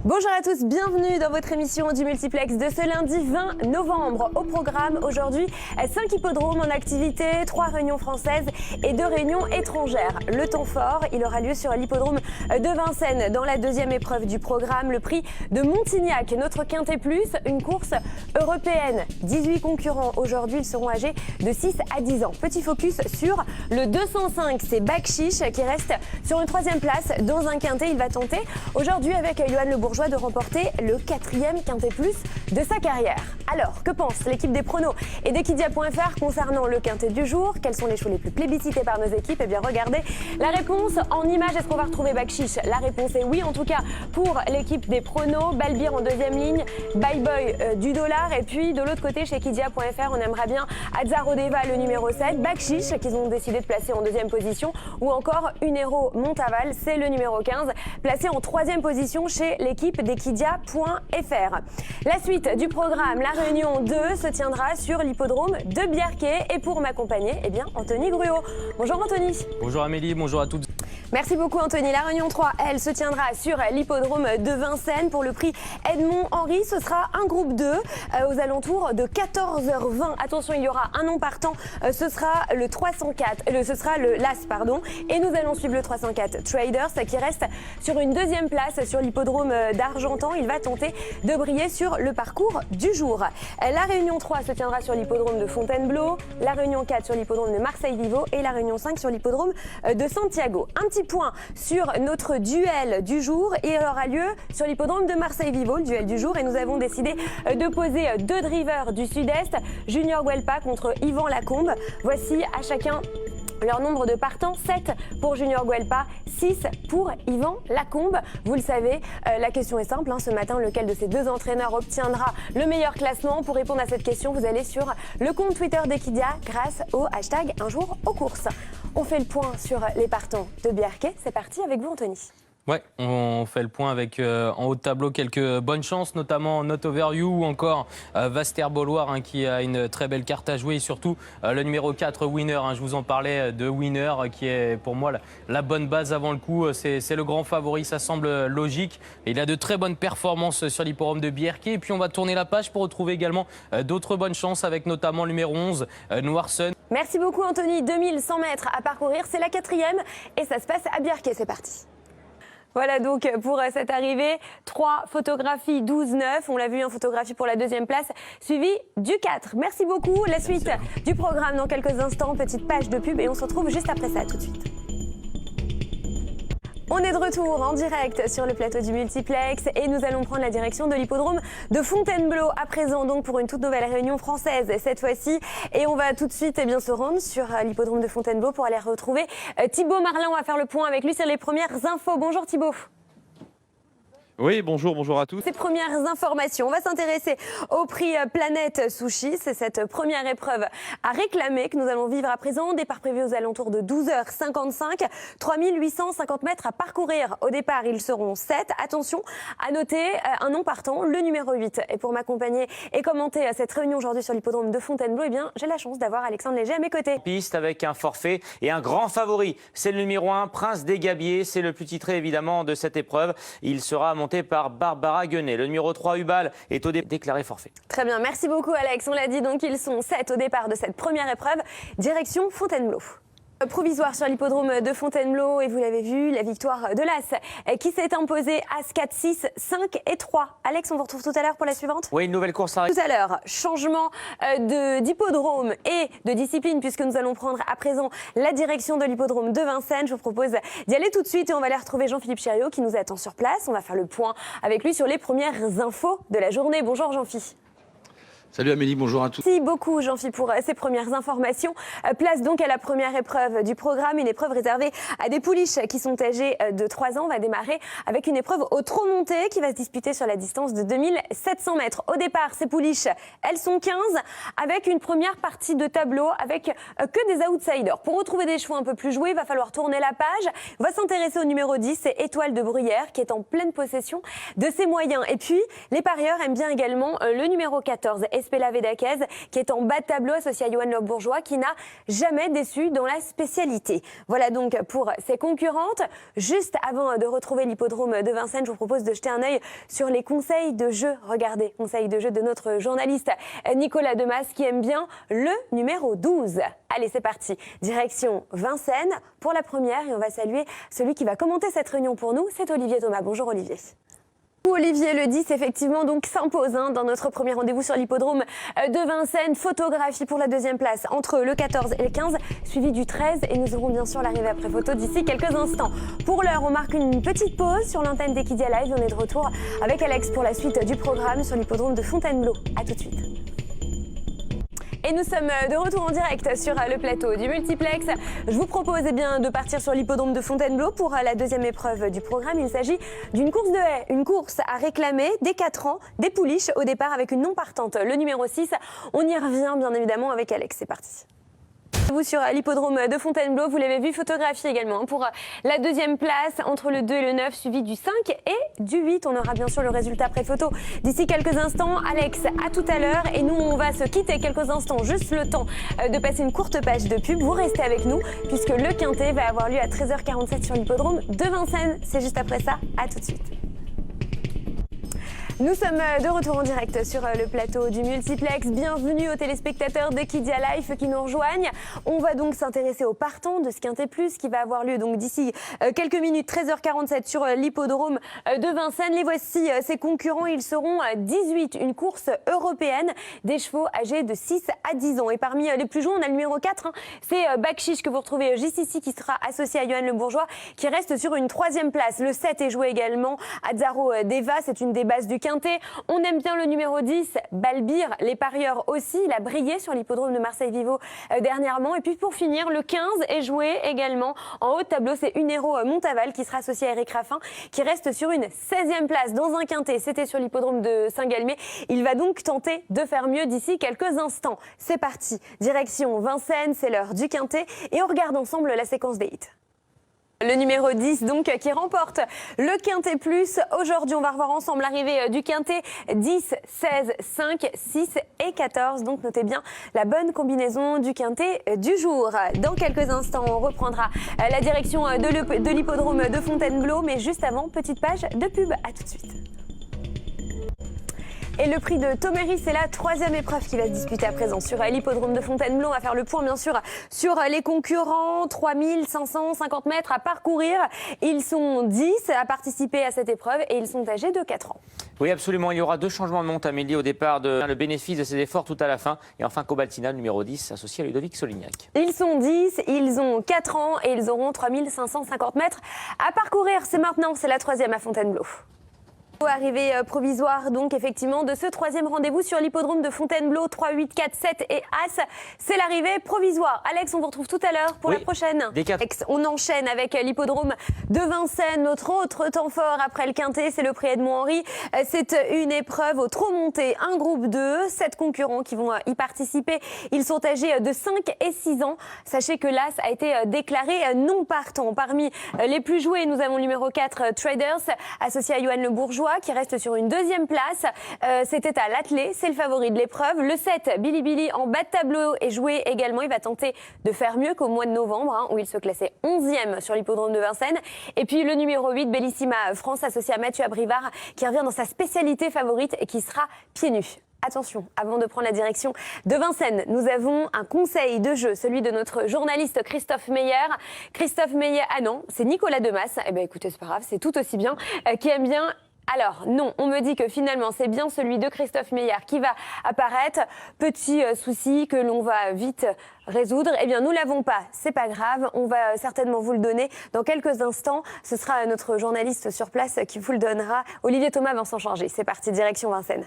Bonjour à tous, bienvenue dans votre émission du multiplex de ce lundi 20 novembre. Au programme aujourd'hui, 5 hippodromes en activité, 3 réunions françaises et 2 réunions étrangères. Le temps fort, il aura lieu sur l'hippodrome de Vincennes dans la deuxième épreuve du programme, le prix de Montignac, notre Quintet Plus, une course européenne. 18 concurrents aujourd'hui, ils seront âgés de 6 à 10 ans. Petit focus sur le 205, c'est Bakchiche qui reste sur une 3e place dans un Quintet. Il va tenter aujourd'hui avec Johan Le Bourgeois de remporter le 4e Quintet Plus de sa carrière. Alors, que pense l'équipe des pronos et d'Equidia.fr concernant le Quintet du jour? Quels sont les chevaux les plus plébiscités par nos équipes? Eh bien, regardez la réponse en images. Est-ce qu'on va retrouver Bakchiche? La réponse est oui, en tout cas pour l'équipe des pronos. Balbir en deuxième ligne, Bye Boy du dollar. Et puis, de l'autre côté, chez Equidia.fr, on aimerait bien Azarodeva, le numéro 7, Bakchiche, qu'ils ont décidé de placer en 2e position, ou encore Unero Montaval, c'est le numéro 15, placé en 3e position chez l'équipe d'Equidia.fr. La suite du programme, la réunion 2 se tiendra sur l'hippodrome de Bierquet. Et pour m'accompagner, eh bien, Anthony Gruot. Bonjour Anthony. Bonjour Amélie, bonjour à toutes. Merci beaucoup Anthony. La réunion 3, elle, se tiendra sur l'hippodrome de Vincennes pour le prix Edmond Henry. Ce sera un groupe 2 aux alentours de 14h20. Attention, il y aura un nom partant. Ce sera le 304, ce sera le l'As, pardon. Et nous allons suivre le 304 Traders qui reste sur une 2e place sur l'hippodrome d'Argentan. Il va tenter de briller sur le parcours du jour. La réunion 3 se tiendra sur l'hippodrome de Fontainebleau, la réunion 4 sur l'hippodrome de Marseille-Vivo et la réunion 5 sur l'hippodrome de Santiago. Un petit point sur notre duel du jour. Il aura lieu sur l'hippodrome de Marseille-Vivo, le duel du jour. Et nous avons décidé de poser 2 drivers du Sud-Est, Junior Guelpa contre Yvan Lacombe. Voici à chacun leur nombre de partants, 7 pour Junior Guelpa, 6 pour Yvan Lacombe. Vous le savez, la question est simple. Ce matin, lequel de ces 2 entraîneurs obtiendra le meilleur classement? Pour répondre à cette question, vous allez sur le compte Twitter d'Equidia grâce au hashtag Un jour aux courses. On fait le point sur les partants de Bierquet. C'est parti avec vous, Anthony. Ouais, on fait le point avec en haut de tableau quelques bonnes chances, notamment Not Over You ou encore Vaster-Beauloire qui a une très belle carte à jouer, et surtout le numéro 4 Winner. Je vous en parlais de Winner qui est pour moi la bonne base avant le coup. C'est le grand favori, ça semble logique. Et il a de très bonnes performances sur l'hippodrome de Bierquet. Et puis on va tourner la page pour retrouver également d'autres bonnes chances avec notamment le numéro 11 Noirsun. Merci beaucoup Anthony. 2100 mètres à parcourir, c'est la 4e et ça se passe à Bierquet. C'est parti. Voilà donc pour cette arrivée, 3 photographies, 12-9. On l'a vu en photographie pour la 2e place, suivi du 4. Merci beaucoup. La suite du programme dans quelques instants. Petite page de pub et on se retrouve juste après ça tout de suite. On est de retour en direct sur le plateau du multiplex et nous allons prendre la direction de l'hippodrome de Fontainebleau à présent donc pour une toute nouvelle réunion française cette fois-ci. Et on va tout de suite se rendre sur l'hippodrome de Fontainebleau pour aller retrouver Thibaut Marlin. On va faire le point avec lui sur les premières infos. Bonjour Thibaut. Oui, bonjour à tous. Ces premières informations, on va s'intéresser au prix Planète Sushi. C'est cette première épreuve à réclamer que nous allons vivre à présent. Départ prévu aux alentours de 12h55. 3850 mètres à parcourir. Au départ, ils seront 7. Attention à noter un nom partant, le numéro 8. Et pour m'accompagner et commenter cette réunion aujourd'hui sur l'hippodrome de Fontainebleau, eh bien, j'ai la chance d'avoir Alexandre Léger à mes côtés. Piste avec un forfait et un grand favori. C'est le numéro 1, Prince des Gabiers. C'est le plus titré évidemment de cette épreuve. Il sera monté par Barbara Guenet. Le numéro 3, Hubal, est déclaré forfait. Très bien, merci beaucoup Alex. On l'a dit, donc ils sont 7 au départ de cette première épreuve. Direction Fontainebleau. Provisoire sur l'hippodrome de Fontainebleau et vous l'avez vu, la victoire de l'As qui s'est imposée As 4, 6, 5 et 3. Alex, on vous retrouve tout à l'heure pour la suivante. Oui, une nouvelle course à tout à l'heure. Changement d'hippodrome et de discipline puisque nous allons prendre à présent la direction de l'hippodrome de Vincennes. Je vous propose d'y aller tout de suite et on va aller retrouver Jean-Philippe Chériot qui nous attend sur place. On va faire le point avec lui sur les premières infos de la journée. Bonjour Jean-Philippe. Salut Amélie, bonjour à tous. Merci beaucoup Jean-Philippe pour ces premières informations. Place donc à la première épreuve du programme, une épreuve réservée à des pouliches qui sont âgées de 3 ans. On va démarrer avec une épreuve au trot monté qui va se disputer sur la distance de 2700 mètres. Au départ, ces pouliches, elles sont 15 avec une première partie de tableau avec que des outsiders. Pour retrouver des chevaux un peu plus joués, il va falloir tourner la page. On va s'intéresser au numéro 10, c'est Étoile de Bruyère qui est en pleine possession de ses moyens. Et puis, les parieurs aiment bien également le numéro 14, Espela Vedaquez, qui est en bas de tableau associé à Johan Le Bourgeois, qui n'a jamais déçu dans la spécialité. Voilà donc pour ses concurrentes. Juste avant de retrouver l'hippodrome de Vincennes, je vous propose de jeter un œil sur les conseils de jeu. Regardez, conseils de jeu de notre journaliste Nicolas Demas, qui aime bien le numéro 12. Allez, c'est parti. Direction Vincennes pour la première, et on va saluer celui qui va commenter cette réunion pour nous, c'est Olivier Thomas. Bonjour Olivier. Olivier, le 10 effectivement donc s'impose dans notre premier rendez-vous sur l'hippodrome de Vincennes. Photographie pour la deuxième place entre le 14 et le 15, suivi du 13, et nous aurons bien sûr l'arrivée après photo d'ici quelques instants. Pour l'heure, on marque une petite pause sur l'antenne d'Equidia Live. On est de retour avec Alex pour la suite du programme sur l'hippodrome de Fontainebleau. A tout de suite. Et nous sommes de retour en direct sur le plateau du multiplex. Je vous propose de partir sur l'hippodrome de Fontainebleau pour la deuxième épreuve du programme. Il s'agit d'une course de haie, une course à réclamer dès 4 ans, des pouliches au départ avec une non partante, le numéro 6. On y revient bien évidemment avec Alex, c'est parti. Vous sur l'hippodrome de Fontainebleau, vous l'avez vu photographier également pour la deuxième place entre le 2 et le 9, suivi du 5 et du 8. On aura bien sûr le résultat pré-photo d'ici quelques instants. Alex, à tout à l'heure, et nous on va se quitter quelques instants, juste le temps de passer une courte page de pub. Vous restez avec nous puisque le quintet va avoir lieu à 13h47 sur l'hippodrome de Vincennes. C'est juste après ça, à tout de suite. Nous sommes de retour en direct sur le plateau du multiplex. Bienvenue aux téléspectateurs d'Equidia Live qui nous rejoignent. On va donc s'intéresser aux partants de ce Quintet Plus qui va avoir lieu donc d'ici quelques minutes, 13h47 sur l'hippodrome de Vincennes. Les voici, ses concurrents, ils seront 18. Une course européenne des chevaux âgés de 6 à 10 ans. Et parmi les plus jeunes, on a le numéro 4, c'est Bakchiche que vous retrouvez juste ici, qui sera associé à Johan Le Bourgeois, qui reste sur une 3e place. Le 7 est joué également à Zaro Deva, c'est une des bases du Quintet. On aime bien le numéro 10, Balbir, les parieurs aussi. Il a brillé sur l'hippodrome de Marseille-Vivo dernièrement. Et puis pour finir, le 15 est joué également en haut de tableau. C'est Unero Montaval qui sera associé à Eric Raffin, qui reste sur une 16e place dans un Quintet. C'était sur l'hippodrome de Saint-Galmier. Il va donc tenter de faire mieux d'ici quelques instants. C'est parti, direction Vincennes, c'est l'heure du Quintet. Et on regarde ensemble la séquence des hits. Le numéro 10 donc qui remporte le Quintet Plus. Aujourd'hui, on va revoir ensemble l'arrivée du Quintet 10, 16, 5, 6 et 14. Donc notez bien la bonne combinaison du Quintet du jour. Dans quelques instants, on reprendra la direction de l'hippodrome de Fontainebleau. Mais juste avant, petite page de pub. À tout de suite. Et le prix de Toméry, c'est la 3e épreuve qui va se disputer à présent sur l'hippodrome de Fontainebleau. On va faire le point bien sûr sur les concurrents. 3550 mètres à parcourir. Ils sont 10 à participer à cette épreuve et ils sont âgés de 4 ans. Oui, absolument. Il y aura 2 changements de monte, Amélie, au départ. Le bénéfice de ces efforts tout à la fin. Et enfin, Cobaltina, numéro 10, associé à Ludovic Solignac. Ils sont 10, ils ont 4 ans et ils auront 3550 mètres à parcourir. C'est maintenant, c'est la 3e à Fontainebleau. Arrivée provisoire donc effectivement de ce 3e rendez-vous sur l'hippodrome de Fontainebleau. 3, 8, 4, 7 et As, c'est l'arrivée provisoire. Alex, on vous retrouve tout à l'heure pour la prochaine. Alex, on enchaîne avec l'hippodrome de Vincennes. Notre autre temps fort après le Quintet, c'est le prix Edmond-Henri. C'est une épreuve au trot monté, un groupe de 7 concurrents qui vont y participer. Ils sont âgés de 5 et 6 ans. Sachez que l'As a été déclaré non partant. Parmi les plus joués, nous avons le numéro 4, Traders, associé à Johan Le Bourgeois, qui reste sur une 2e place. C'était à l'attelé, c'est le favori de l'épreuve. Le 7, Billy Billy, en bas de tableau, est joué également. Il va tenter de faire mieux qu'au mois de novembre, où il se classait 11e sur l'hippodrome de Vincennes. Et puis le numéro 8, Bellissima France, associé à Mathieu Abrivard, qui revient dans sa spécialité favorite et qui sera pieds nus. Attention, avant de prendre la direction de Vincennes, nous avons un conseil de jeu, celui de notre journaliste Christophe Meyer. Christophe Meyer, ah non, c'est Nicolas Demas. Eh bien écoutez, c'est pas grave, c'est tout aussi bien, qui aime bien. Alors non, on me dit que finalement c'est bien celui de Christophe Meyer qui va apparaître. Petit souci que l'on va vite résoudre. Eh bien nous l'avons pas, c'est pas grave, on va certainement vous le donner dans quelques instants. Ce sera notre journaliste sur place qui vous le donnera. Olivier Thomas va s'en charger. C'est parti, direction Vincennes.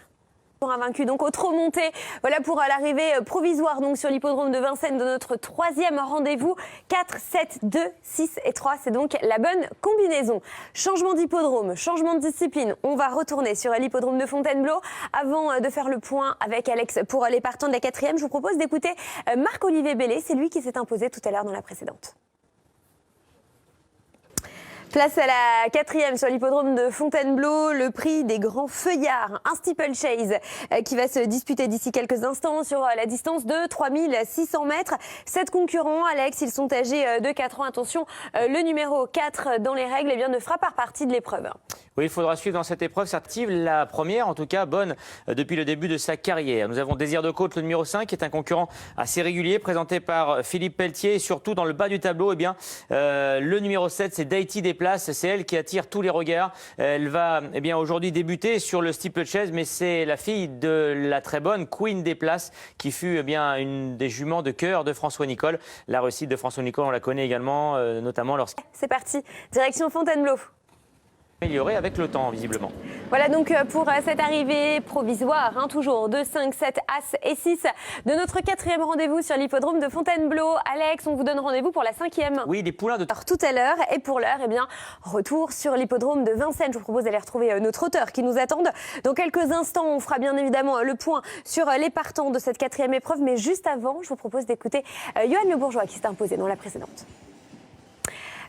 Invaincu donc au trot monté. Voilà pour l'arrivée provisoire donc sur l'hippodrome de Vincennes de notre 3e rendez-vous. 4, 7, 2, 6 et 3, c'est donc la bonne combinaison. Changement d'hippodrome, changement de discipline. On va retourner sur l'hippodrome de Fontainebleau. Avant de faire le point avec Alex pour les partants de la 4e, je vous propose d'écouter Marc-Olivier Bellet. C'est lui qui s'est imposé tout à l'heure dans la précédente. Place à la 4e sur l'hippodrome de Fontainebleau, le prix des grands feuillards, un steeplechase qui va se disputer d'ici quelques instants sur la distance de 3600 mètres. 7 concurrents, Alex, ils sont âgés de 4 ans. Attention, le numéro 4 dans les règles ne fera pas partie de l'épreuve. Oui, il faudra suivre dans cette épreuve certive la première, en tout cas bonne depuis le début de sa carrière. Nous avons Désir de Côte, le numéro 5, qui est un concurrent assez régulier, présenté par Philippe Pelletier. Et surtout, dans le bas du tableau, le numéro 7, c'est Daïti Desplaces. C'est elle qui attire tous les regards. Elle va aujourd'hui débuter sur le steeplechase, mais c'est la fille de la très bonne Queen Desplaces, qui fut une des juments de cœur de François Nicole. La réussite de François Nicole, on la connaît également, notamment lorsqu'il... C'est parti, direction Fontainebleau. Amélioré avec le temps, visiblement. Voilà donc pour cette arrivée provisoire, toujours 2, 5, 7, As et 6 de notre 4e rendez-vous sur l'hippodrome de Fontainebleau. Alex, on vous donne rendez-vous pour la 5e. Oui, des poulains de... Alors, tout à l'heure, et pour l'heure, retour sur l'hippodrome de Vincennes. Je vous propose d'aller retrouver notre auteur qui nous attendent. Dans quelques instants, on fera bien évidemment le point sur les partants de cette 4e épreuve. Mais juste avant, je vous propose d'écouter Johan Le Bourgeois qui s'est imposé dans la précédente.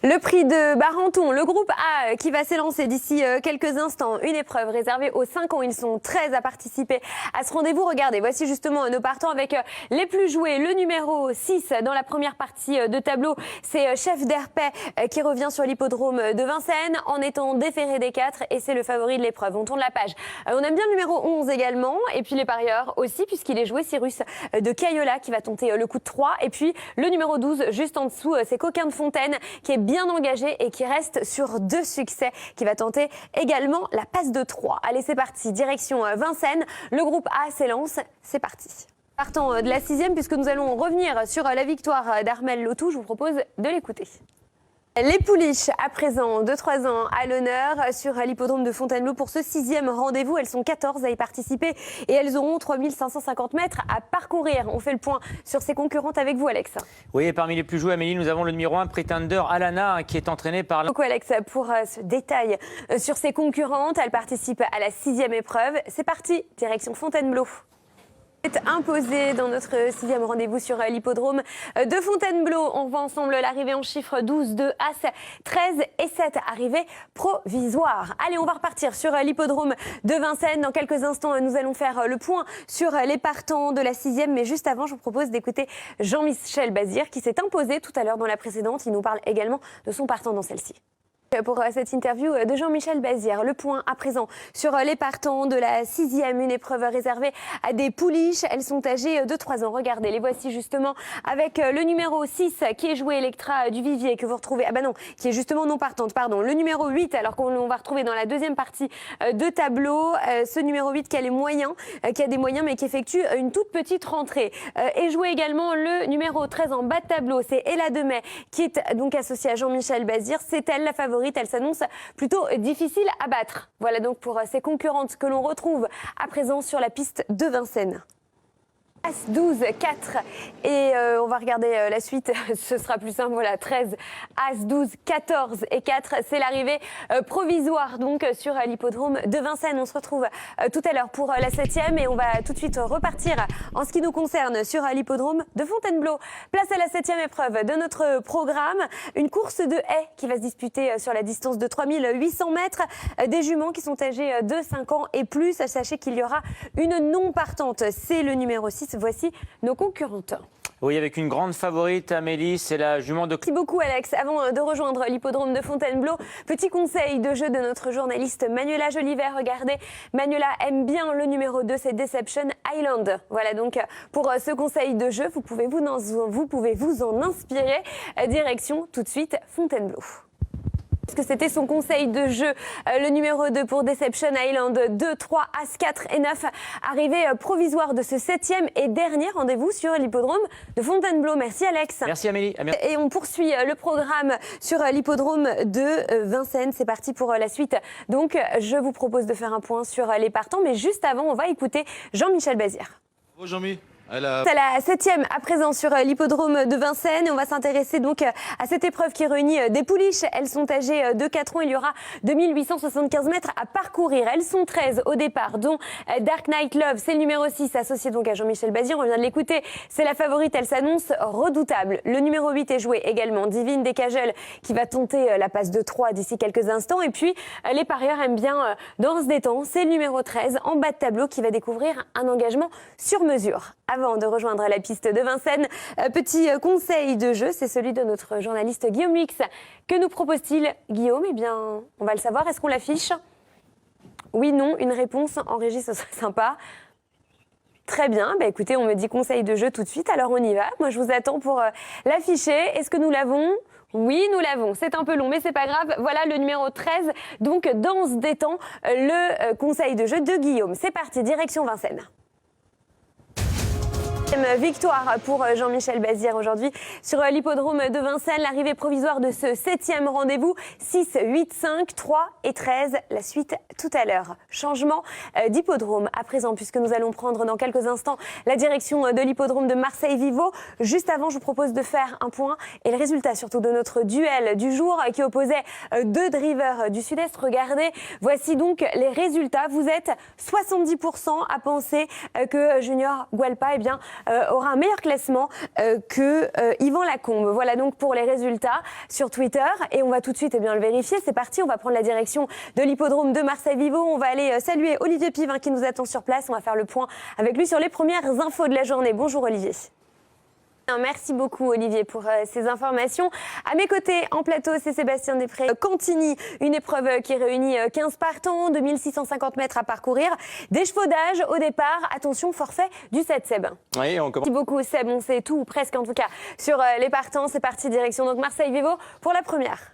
Le prix de Barenton, le groupe A qui va s'élancer d'ici quelques instants. Une épreuve réservée aux 5 ans. Ils sont 13 à participer à ce rendez-vous. Regardez, voici justement nos partants avec les plus joués. Le numéro 6 dans la première partie de tableau, c'est Chef d'Herpet qui revient sur l'hippodrome de Vincennes en étant déféré des 4 et c'est le favori de l'épreuve. On tourne la page. On aime bien le numéro 11 également et puis les parieurs aussi puisqu'il est joué Cyrus de Cayola qui va tenter le coup de 3 et puis le numéro 12 juste en dessous, c'est Coquin de Fontaine qui est bien engagé et qui reste sur 2 succès, qui va tenter également la passe de 3. Allez, c'est parti, direction Vincennes. Le groupe A s'élance, c'est parti. Partant de la 6e, puisque nous allons revenir sur la victoire d'Armel Lotou, je vous propose de l'écouter. Les pouliches, à présent, de 3 ans à l'honneur sur l'hippodrome de Fontainebleau pour ce 6e rendez-vous. Elles sont 14 à y participer et elles auront 3550 mètres à parcourir. On fait le point sur ces concurrentes avec vous, Alex. Oui, et parmi les plus joués, Amélie, nous avons le numéro 1, Pretender Alana, qui est entraîné par... Beaucoup, Alex, pour ce détail sur ces concurrentes. Elles participent à la 6e épreuve. C'est parti, direction Fontainebleau. Imposé dans notre 6e rendez-vous sur l'hippodrome de Fontainebleau. On voit ensemble l'arrivée en chiffres 12, 2, As, 13 et 7. Arrivée provisoire. Allez, on va repartir sur l'hippodrome de Vincennes. Dans quelques instants, nous allons faire le point sur les partants de la 6e. Mais juste avant, je vous propose d'écouter Jean-Michel Bazir qui s'est imposé tout à l'heure dans la précédente. Il nous parle également de son partant dans celle-ci. Pour cette interview de Jean-Michel Bazir. Le point à présent sur les partants de la 6e, une épreuve réservée à des pouliches. Elles sont âgées de 3 ans. Regardez, les voici justement avec le numéro 6 qui est joué Electra du Vivier que vous retrouvez, qui est justement non partante, pardon. Le numéro 8, alors qu'on va retrouver dans la 2e partie de tableau, ce numéro 8 qui a les moyens, qui a des moyens mais qui effectue une toute petite rentrée. Et joué également le numéro 13 en bas de tableau, c'est Ella Demet qui est donc associée à Jean-Michel Bazir. C'est elle la favorite. Elle s'annonce plutôt difficile à battre. Voilà donc pour ces concurrentes que l'on retrouve à présent sur la piste de Vincennes. As 12, 4 et on va regarder la suite, ce sera plus simple, voilà, 13, As 12, 14 et 4, c'est l'arrivée provisoire donc sur l'hippodrome de Vincennes. On se retrouve tout à l'heure pour la 7e et on va tout de suite repartir en ce qui nous concerne sur l'hippodrome de Fontainebleau. Place à la 7e épreuve de notre programme, une course de haies qui va se disputer sur la distance de 3800 mètres, des juments qui sont âgés de 5 ans et plus. Sachez qu'il y aura une non partante, c'est le numéro 6. Voici nos concurrentes. Oui, avec une grande favorite, Amélie, c'est la jument de... Merci beaucoup, Alex. Avant de rejoindre l'hippodrome de Fontainebleau, petit conseil de jeu de notre journaliste Manuela Jolivet. Regardez, Manuela aime bien le numéro 2, c'est Deception Island. Voilà donc pour ce conseil de jeu, vous pouvez vous en inspirer. Direction tout de suite Fontainebleau. Parce que c'était son conseil de jeu, le numéro 2 pour Deception Island, 2, 3, As, 4 et 9, arrivée provisoire de ce 7e et dernier rendez-vous sur l'hippodrome de Fontainebleau. Merci Alex. Merci Amélie. Et on poursuit le programme sur l'hippodrome de Vincennes. C'est parti pour la suite. Donc je vous propose de faire un point sur les partants, mais juste avant, on va écouter Jean-Michel Bazir. Bravo Jean-Mi. C'est la 7e à présent sur l'hippodrome de Vincennes. Et on va s'intéresser donc à cette épreuve qui réunit des pouliches. Elles sont âgées de 4 ans. Il y aura 2875 mètres à parcourir. Elles sont 13 au départ, dont Dark Knight Love. C'est le numéro 6, associé donc à Jean-Michel Bazir. On vient de l'écouter. C'est la favorite. Elle s'annonce redoutable. Le numéro 8 est joué également. Divine Decagel qui va tenter la passe de 3 d'ici quelques instants. Et puis, les parieurs aiment bien Danse des temps. C'est le numéro 13 en bas de tableau qui va découvrir un engagement sur mesure. Avant de rejoindre la piste de Vincennes, petit conseil de jeu, c'est celui de notre journaliste Guillaume Lux. Que nous propose-t-il, Guillaume? Eh bien, on va le savoir. Est-ce qu'on l'affiche? Oui, non, une réponse en régie, ce serait sympa. Très bien, bah écoutez, on me dit conseil de jeu tout de suite, alors on y va. Moi, je vous attends pour l'afficher. Est-ce que nous l'avons? Oui, nous l'avons. C'est un peu long, mais c'est pas grave. Voilà le numéro 13. Donc, Danse des temps, le conseil de jeu de Guillaume. C'est parti, direction Vincennes. Victoire pour Jean-Michel Bazir aujourd'hui sur l'hippodrome de Vincennes. L'arrivée provisoire de ce 7e rendez-vous. 6, 8, 5, 3 et 13. La suite tout à l'heure. Changement d'hippodrome à présent puisque nous allons prendre dans quelques instants la direction de l'hippodrome de Marseille-Vivo. Juste avant, je vous propose de faire un point et le résultat surtout de notre duel du jour qui opposait deux drivers du Sud-Est. Regardez, voici donc les résultats. Vous êtes 70% à penser que Junior Gualpa aura un meilleur classement que Yvan Lacombe. Voilà donc pour les résultats sur Twitter. Et on va tout de suite le vérifier. C'est parti, on va prendre la direction de l'hippodrome de Marseille-Vivo. On va aller saluer Olivier Pivin qui nous attend sur place. On va faire le point avec lui sur les premières infos de la journée. Bonjour Olivier. Merci beaucoup Olivier pour ces informations. À mes côtés en plateau, c'est Sébastien Després. Cantini, une épreuve qui réunit 15 partants, 2650 mètres à parcourir. D'échevaudage au départ. Attention, forfait du 7 Seb. Oui, on commence. Merci beaucoup Seb, on sait tout, ou presque en tout cas, sur les partants. C'est parti, direction donc Marseille-Vivo pour la première.